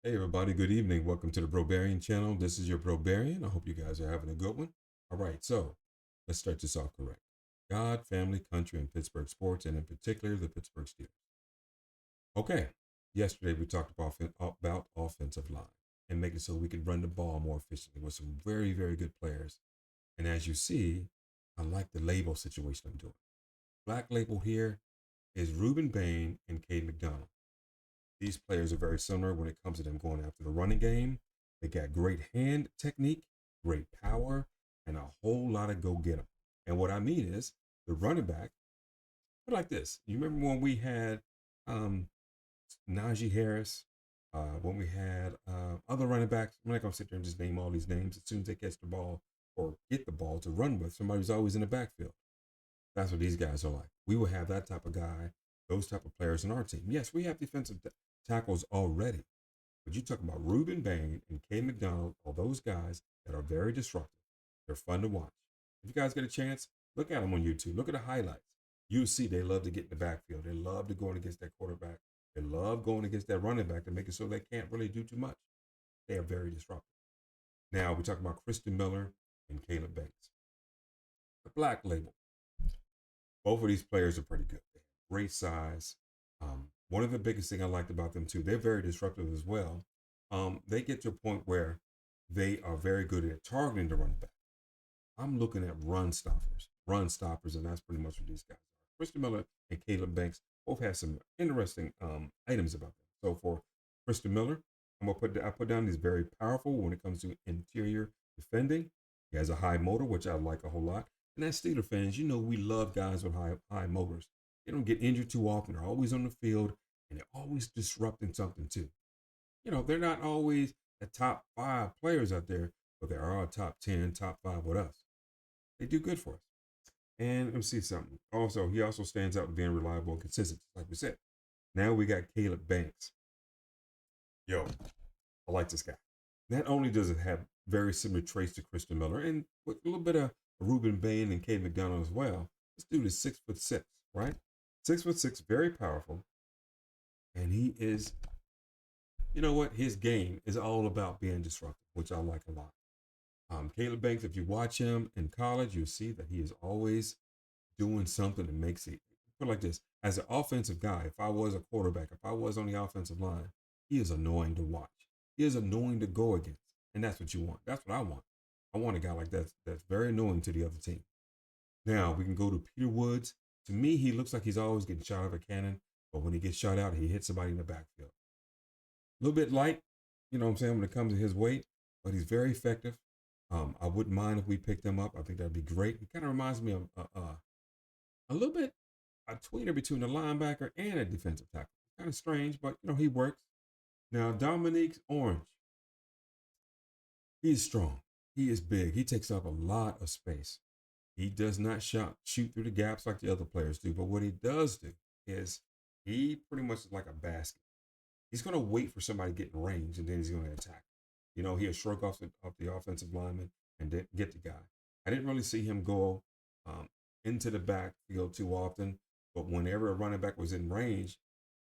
Hey everybody, good evening. Welcome to the Brobarian channel. This is your Brobarian. I hope you guys are having a good one. All right, so let's start this off correct. God, family, country, and Pittsburgh sports, and in particular, the Pittsburgh Steelers. Okay, yesterday we talked about offensive line and making so we could run the ball more efficiently with some very, very good players. And as you see, I like the label situation I'm doing. Black label here is Ruben Bain and Cade McDonald. These players are very similar when it comes to them going after the running game. They got great hand technique, great power, and a whole lot of go get them. And what I mean is the running back, but like this. You remember when we had um, Najee Harris, when we had other running backs? I'm not going to sit there and just name all these names. As soon as they catch the ball or get the ball to run with, somebody's always in the backfield. That's what these guys are like. We will have that type of guy, those type of players in our team. Yes, we have defensive tackles already, but you talk about Ruben Bain and Cade McDonald, all those guys that are very disruptive. They're fun to watch. If you guys get a chance, look at them on YouTube. Look at the highlights. You'll see they love to get in the backfield. They love to go against that quarterback. They love going against that running back to make it so they can't really do too much. They are very disruptive. Now we talk about Christian Miller and Caleb Banks. The black label. Both of these players are pretty good. They have great size. One of the biggest things I liked about them too, they're very disruptive as well. They get to a point where they are very good at targeting the running back. I'm looking at run stoppers, and that's pretty much what these guys are. Christian Miller and Caleb Banks both have some interesting items about them. So for Christian Miller, I put down he's very powerful when it comes to interior defending. He has a high motor, which I like a whole lot. And as Steeler fans, you know we love guys with high motors. They don't get injured too often. They're always on the field, and they're always disrupting something too. You know, they're not always the top 5 players out there, but they are top 10, top 5 with us. They do good for us. And let me see something. Also, he also stands out being reliable and consistent, like we said. Now we got Caleb Banks. Yo, I like this guy. Not only does it have very similar traits to Christian Miller, and with a little bit of Ruben Bain and Cade McDonald as well. This dude is 6'6", right? 6'6", very powerful. And he is, you know what? His game is all about being disruptive, which I like a lot. Caleb Banks, if you watch him in college, you'll see that he is always doing something that makes it. Put it like this: as an offensive guy, if I was a quarterback, if I was on the offensive line, he is annoying to watch. He is annoying to go against, and that's what you want. That's what I want. I want a guy like that that's very annoying to the other team. Now we can go to Peter Woods. To me, he looks like he's always getting shot out of a cannon, but when he gets shot out, he hits somebody in the backfield. A little bit light, you know what I'm saying, when it comes to his weight, but he's very effective. I wouldn't mind if we picked him up. I think that'd be great. He kind of reminds me of a little bit a tweener between a linebacker and a defensive tackle. Kind of strange, but you know he works. Now Dominique Orange, he's strong. He is big. He takes up a lot of space. He does not shoot through the gaps like the other players do, but what he does do is he pretty much is like a basket. He's going to wait for somebody to get in range, and then he's going to attack. You know, he'll shrug off the offensive lineman and then get the guy. I didn't really see him go into the backfield too often, but whenever a running back was in range,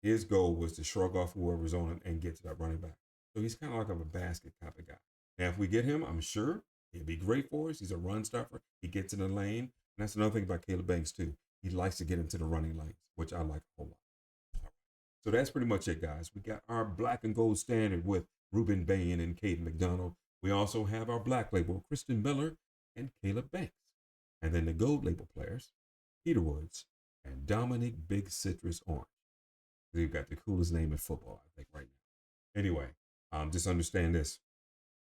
his goal was to shrug off whoever's on him and get to that running back. So he's kind of like a basket type of guy. Now, if we get him, I'm sure he'll be great for us. He's a run stopper. He gets in the lane. And that's another thing about Caleb Banks, too. He likes to get into the running lanes, which I like a whole lot. So that's pretty much it, guys. We got our black and gold standard with Ruben Bain and Cade McDonald. We also have our black label, Christian Miller and Caleb Banks. And then the gold label players, Peter Woods and Dominic Big Citrus Orange. They've got the coolest name in football, I think, right now. Anyway, just understand this.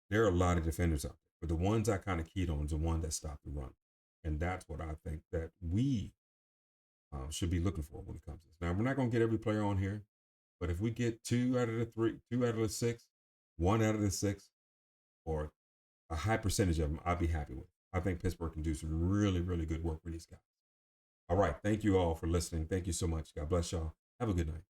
There are a lot of defenders out there, but the ones I kind of keyed on is the one that stopped the run. And that's what I think that we should be looking for when it comes to this. Now, we're not going to get every player on here, but if we get 2 out of the 3, 2 out of the 6, 1 out of the 6, or a high percentage of them, I'll be happy with. I think Pittsburgh can do some really, really good work with these guys. All right. Thank you all for listening. Thank you so much. God bless y'all. Have a good night.